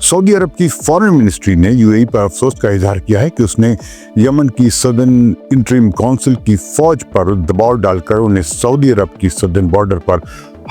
Saudi अरब की foreign ministry ने UAE पर अफसोस का इजहार किया है कि उसने यमन की सदर्न इंटरिम काउंसिल की फौज पर दबाव डालकर उन्हें सऊदी अरब की सदर्न बॉर्डर पर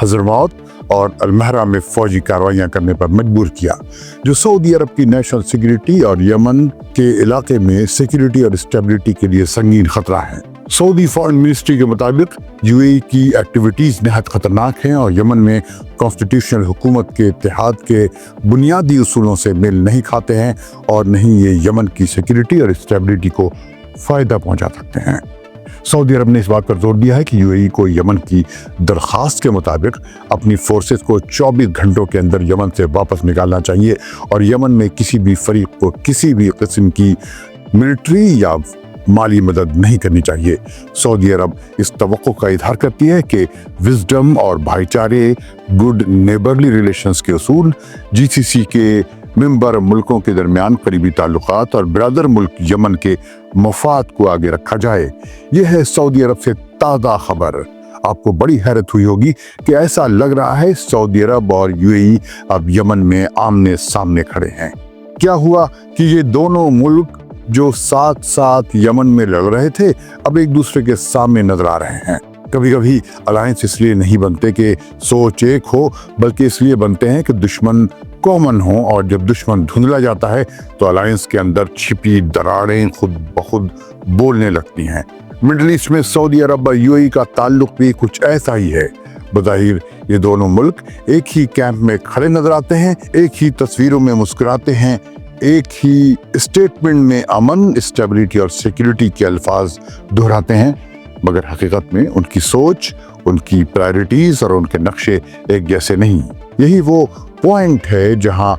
हजरमौत और अलमहरा में फौजी कार्रवाइयां करने पर मजबूर किया, जो सऊदी अरब की नेशनल सिक्योरिटी और यमन के इलाके में सिक्योरिटी और स्टेबिलिटी के लिए संगीन खतरा है। सऊदी फॉरेन मिनिस्ट्री के मुताबिक यूएई की एक्टिविटीज निहायत खतरनाक हैं और यमन में कॉन्स्टिट्यूशनल हुकूमत के इत्तेहाद के बुनियादी उसूलों से मेल नहीं खाते हैं और नहीं ये यमन की सिक्योरिटी और स्टेबिलिटी को फायदा पहुंचा सकते हैं। सऊदी अरब ने इस बात पर जोर दिया है कि यूएई को यमन की दरख्वास्त के मुताबिक अपनी फोर्सेस को 24 घंटों के अंदर यमन से वापस निकालना चाहिए और यमन में किसी भी फरीक को किसी भी किस्म की मिलिट्री या माली मदद नहीं करनी चाहिए। सऊदी अरब इस तवक्को का इजहार करती है कि विजडम और भाईचारे, गुड नेबरली रिलेशंस के उसूल, जीसीसी के मेंबर मुल्कों के दरमियान करीबी ताल्लुकात और ब्रदर मुल्क यमन के मफाद को आगे रखा जाए। यह है सऊदी अरब से ताज़ा खबर। आपको बड़ी हैरत हुई होगी कि ऐसा लग रहा है सऊदी अरब और यूएई अब यमन में आमने सामने खड़े हैं। क्या हुआ कि ये दोनों मुल्क जो साथ साथ यमन में लड़ रहे थे अब एक दूसरे के सामने नजर आ रहे हैं। कभी कभी अलायंस इसलिए नहीं बनते कि सोच एक हो, बल्कि इसलिए बनते हैं कि दुश्मन कॉमन हो, और जब दुश्मन धुंधला जाता है तो अलायंस के अंदर छिपी दरारें खुद ब खुद बोलने लगती हैं। मिडिल ईस्ट में सऊदी अरब और यूएई का ताल्लुक भी कुछ ऐसा ही है। बज़ाहिर ये दोनों मुल्क एक ही कैंप में खड़े नजर आते हैं, एक ही तस्वीरों में मुस्कुराते हैं, एक ही स्टेटमेंट में अमन, स्टेबिलिटी और सिक्योरिटी के अल्फाज दोहराते हैं, मगर हकीकत में उनकी सोच, उनकी प्रायोरिटीज और उनके नक्शे एक जैसे नहीं। यही वो पॉइंट है जहां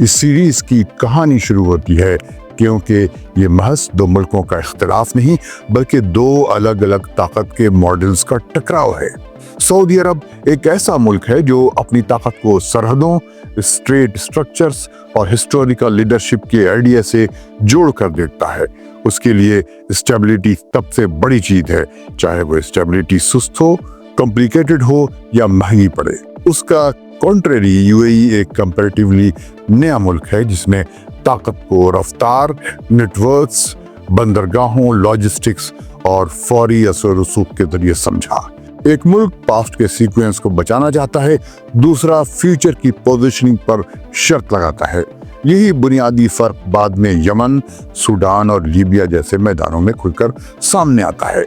इस सीरीज की कहानी शुरू होती है, क्योंकि ये महज दो मुल्कों का इख्तिलाफ नहीं बल्कि दो अलग अलग ताकत के मॉडल्स का टकराव है। सऊदी अरब एक ऐसा मुल्क है जो अपनी ताकत को सरहदों, स्टेट स्ट्रक्चर्स और हिस्टोरिकल लीडरशिप के आइडिया से जोड़ कर देखता है। उसके लिए स्टेबिलिटी सबसे बड़ी चीज है, चाहे वो स्टेबिलिटी सुस्त हो, कॉम्प्लिकेटेड हो या महंगी पड़े। उसका कॉन्ट्रेरी यूएई एक कंपैरेटिवली नया मुल्क है जिसने ताकत को रफ्तार, नेटवर्क्स, बंदरगाहों, लॉजिस्टिक्स और फौरी असर रसूख के जरिए समझा। एक मुल्क पास्ट के सीक्वेंस को बचाना चाहता है, दूसरा फ्यूचर की पोजीशनिंग पर शर्त लगाता है। यही बुनियादी फर्क बाद में यमन, सूडान और लीबिया जैसे मैदानों में खुलकर सामने आता है।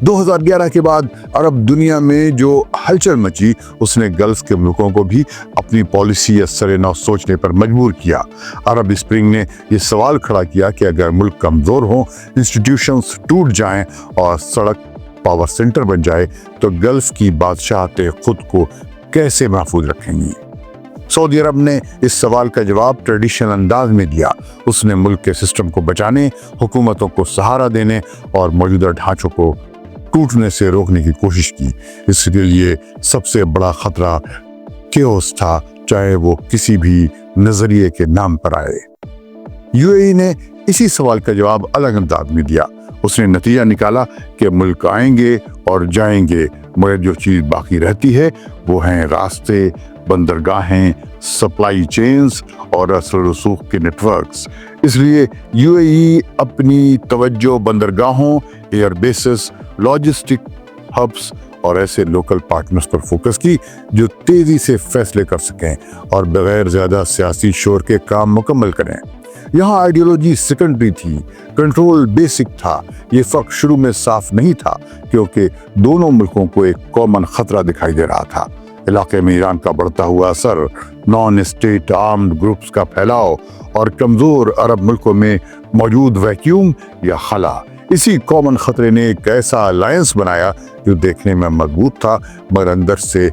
2011 के बाद अरब दुनिया में जो हलचल मची उसने गल्फ के मुल्कों को भी अपनी पॉलिसी असर-ए-नौ सोचने पर मजबूर किया। अरब स्प्रिंग ने ये सवाल खड़ा किया कि अगर मुल्क कमजोर हो, इंस्टीट्यूशंस टूट जाएं और सड़क पावर सेंटर बन जाए तो गल्फ की बादशाहतें खुद को कैसे महफूज रखेंगी। सऊदी अरब ने इस सवाल का जवाब ट्रेडिशनल अंदाज में दिया। उसने मुल्क के सिस्टम को बचाने, हुकूमतों को सहारा देने और मौजूदा ढांचों को टूटने से रोकने की कोशिश की। इसके लिए सबसे बड़ा खतरा केओस था, चाहे वो किसी भी नजरिए के नाम पर आए। यूएई ने इसी सवाल का जवाब अलग अंदाज में दिया। उसने नतीजा निकाला कि मुल्क आएंगे और जाएंगे, मगर जो चीज बाकी रहती है वो हैं रास्ते, बंदरगाहें, सप्लाई चेन्स और असर रसूख के नेटवर्क्स। इसलिए यूएई अपनी तवज्जो बंदरगाहों, एयर बेसेस, लॉजिस्टिक हब्स और ऐसे लोकल पार्टनर्स पर फोकस की जो तेजी से फैसले कर सकें और बगैर ज्यादा सियासी शोर के काम मुकम्मल करें। यहाँ आइडियोलॉजी सेकेंडरी थी, कंट्रोल बेसिक था। ये फर्क शुरू में साफ नहीं था क्योंकि दोनों मुल्कों को एक कॉमन खतरा दिखाई दे रहा था। इलाके में ईरान का बढ़ता हुआ असर, नॉन स्टेट आर्म्ड ग्रुप्स का फैलाव और कमजोर अरब मुल्कों में मौजूद वैक्यूम या खला। इसी कॉमन खतरे ने एक ऐसा अलायंस बनाया जो देखने में मजबूत था मगर अंदर से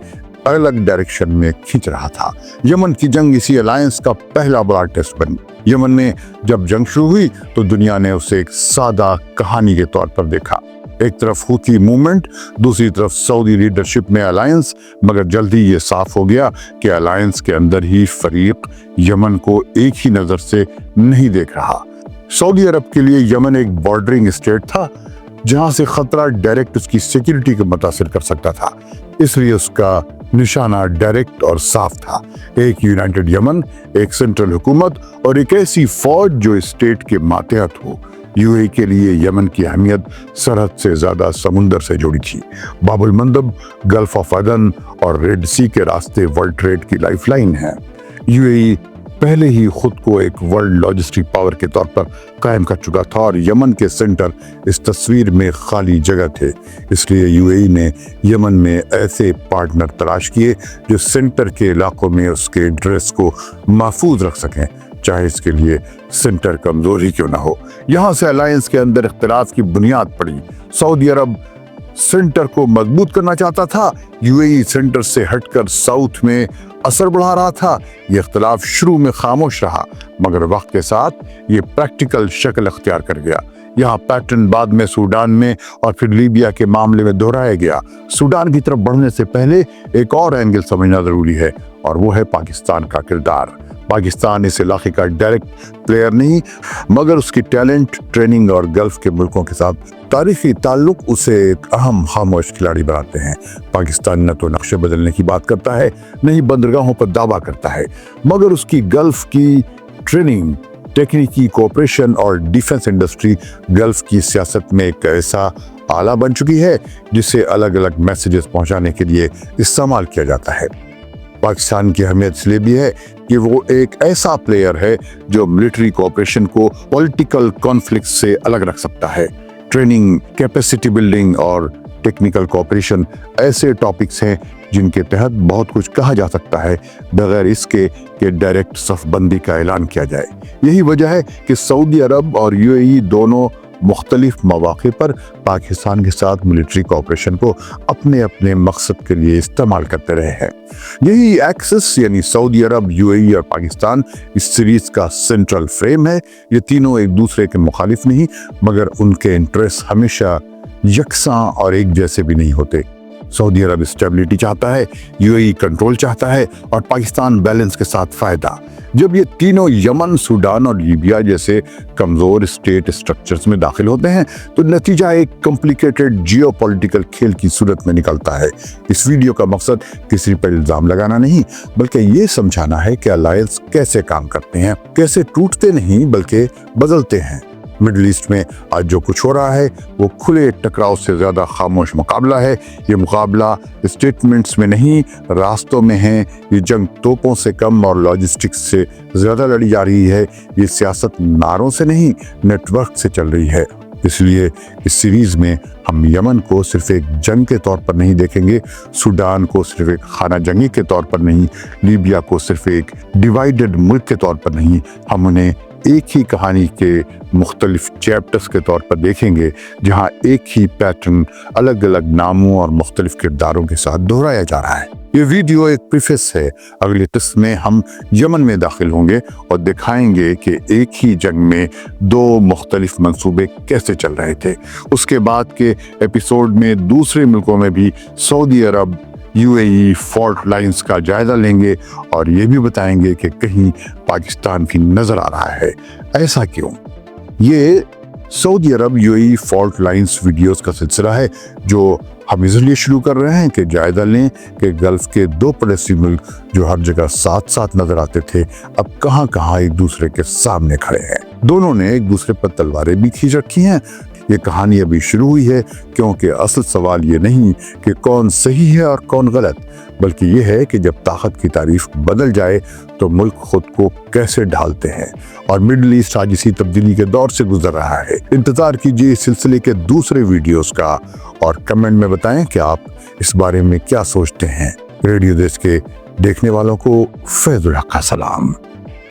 अलग डायरेक्शन में खींच रहा था। यमन की जंग इसी अलायंस का पहला बड़ा टेस्ट बनी। यमन में जब जंग शुरू हुई तो दुनिया ने उसे एक सादा कहानी के तौर पर देखा। एक तरफ हुती मूवमेंट, दूसरी तरफ सऊदी लीडरशिप में अलायंस, मगर जल्दी ये साफ हो गया कि अलायंस के अंदर ही फरीक यमन को एक ही नजर से नहीं देख रहा। सऊदी अरब के लिए यमन एक बॉर्डरिंग स्टेट था जहां से खतरा डायरेक्ट उसकी सिक्योरिटी को मुतासिर कर सकता था। इसलिए उसका निशाना डायरेक्ट और साफ था, एक यूनाइटेड यमन, एक सेंट्रल हुकूमत और एक ऐसी फौज जो स्टेट के मातहत हो। यूएई के लिए यमन की अहमियत सरहद से ज्यादा समुंदर से जुड़ी थी। बाबुल मंदब, गल्फ ऑफ अदन और रेड सी के रास्ते वर्ल्ड ट्रेड की लाइफलाइन है। यूएई पहले ही खुद को एक वर्ल्ड लॉजिस्टिक पावर के तौर पर कायम कर चुका था और यमन के सेंटर इस तस्वीर में खाली जगह थे। इसलिए यूएई ने यमन में ऐसे पार्टनर तलाश किए जो सेंटर के इलाकों में उसके इंटरेस्ट को महफूज रख सकें, चाहे इसके लिए सेंटर कमजोर ही क्यों ना हो। यहाँ से अलायंस के अंदर इख्तिलाफ की बुनियाद पड़ी। सऊदी अरब सेंटर को मजबूत करना चाहता था, यूएई सेंटर से हटकर साउथ में असर बढ़ा रहा था। ये इख्तिलाफ शुरू में खामोश रहा, मगर वक्त के साथ ये प्रैक्टिकल शक्ल अख्तियार कर गया। यहाँ पैटर्न बाद में सूडान में और फिर लीबिया के मामले में दोहराया गया। सूडान की तरफ बढ़ने से पहले एक और एंगल समझना जरूरी है और वो है पाकिस्तान का किरदार। पाकिस्तान इस इलाके का डायरेक्ट प्लेयर नहीं, मगर उसकी टैलेंट, ट्रेनिंग और गल्फ के मुल्कों के साथ तारीखी ताल्लुक उसे एक अहम खामोश खिलाड़ी बनाते हैं। पाकिस्तान न तो नक्शे बदलने की बात करता है, न ही बंदरगाहों पर दावा करता है, मगर उसकी गल्फ की ट्रेनिंग, टेक्निकी कोऑपरेशन और डिफेंस इंडस्ट्री गल्फ की सियासत में एक ऐसा आला बन चुकी है जिसे अलग अलग मैसेजेस पहुंचाने के लिए इस्तेमाल किया जाता है। पाकिस्तान की अहमियत इसलिए भी है कि वो एक ऐसा प्लेयर है जो मिलिट्री कोऑपरेशन को पॉलिटिकल कॉन्फ्लिक्ट से अलग रख सकता है। ट्रेनिंग, कैपेसिटी बिल्डिंग और टेक्निकल कोऑपरेशन ऐसे टॉपिक्स हैं जिनके तहत बहुत कुछ कहा जा सकता है बगैर इसके कि डायरेक्ट सफबंदी का ऐलान किया जाए। यही वजह है कि सऊदी अरब और यूएई दोनों मुख्तलिफ मौक़े पर पाकिस्तान के साथ मिलिट्री कोऑपरेशन को अपने अपने मकसद के लिए इस्तेमाल करते रहे हैं। यही एक्सिस यानी सऊदी अरब, यूएई और पाकिस्तान इस सीरीज का सेंट्रल फ्रेम है। ये तीनों एक दूसरे के मुखालिफ नहीं, मगर उनके इंटरेस्ट हमेशा यकसां और एक जैसे भी नहीं होते। सऊदी अरब स्टेबिलिटी चाहता है, यूएई कंट्रोल चाहता है और पाकिस्तान बैलेंस के साथ फायदा। जब ये तीनों यमन, सूडान और लीबिया जैसे कमजोर स्टेट स्ट्रक्चर्स में दाखिल होते हैं तो नतीजा एक कॉम्प्लिकेटेड जियोपॉलिटिकल खेल की सूरत में निकलता है। इस वीडियो का मकसद किसी पर इल्जाम लगाना नहीं, बल्कि ये समझाना है कि अलायंस कैसे काम करते हैं, कैसे टूटते नहीं बल्कि बदलते हैं। मिडिल ईस्ट में आज जो कुछ हो रहा है वो खुले टकराव से ज्यादा खामोश मुकाबला है। ये मुकाबला स्टेटमेंट्स में नहीं, रास्तों में है। ये जंग तोपों से कम और लॉजिस्टिक्स से ज्यादा लड़ी जा रही है। ये सियासत नारों से नहीं, नेटवर्क से चल रही है। इसलिए इस सीरीज में हम यमन को सिर्फ एक जंग के तौर पर नहीं देखेंगे, सूडान को सिर्फ एक खाना जंगी के तौर पर नहीं, लीबिया को सिर्फ एक डिवाइडेड मुल्क के तौर पर नहीं, हम उन्हें एक ही कहानी के मुख्तलिफ चैप्टर्स के तौर पर देखेंगे, जहां एक ही पैटर्न अलग अलग नामों और मुख्तलिफ किरदारों के साथ दोहराया जा रहा है। ये वीडियो एक प्रीफेस है। अगली किस्त में हम यमन में दाखिल होंगे और दिखाएंगे कि एक ही जंग में दो मुख्तलिफ मंसूबे कैसे चल रहे थे। उसके बाद के एपिसोड में दूसरे मुल्कों में भी सऊदी अरब, यूएई फॉल्ट लाइंस का जायजा लेंगे और ये भी बताएंगे कि कहीं पाकिस्तान भी नजर आ रहा है। ऐसा क्यों? ये सऊदी अरब यूएई फॉल्ट लाइंस वीडियोस का सिलसिला है जो हम इसलिए शुरू कर रहे हैं कि जायजा लें कि गल्फ के दो पड़ोसी मुल्क जो हर जगह साथ साथ नजर आते थे, अब कहां कहां एक दूसरे के सामने खड़े हैं। दोनों ने एक दूसरे पर तलवारें भी खींच रखी हैं। ये कहानी अभी शुरू हुई है, क्योंकि असल सवाल ये नहीं कि कौन सही है और कौन गलत, बल्कि ये है कि जब ताकत की तारीफ बदल जाए तो मुल्क खुद को कैसे ढालते हैं। और मिडिल ईस्ट आज इसी तब्दीली के दौर से गुजर रहा है। इंतजार कीजिए इस सिलसिले के दूसरे वीडियोस का और कमेंट में बताएं कि आप इस बारे में क्या सोचते हैं। रेडियो देश के देखने वालों को फैज़ुल हक का सलाम।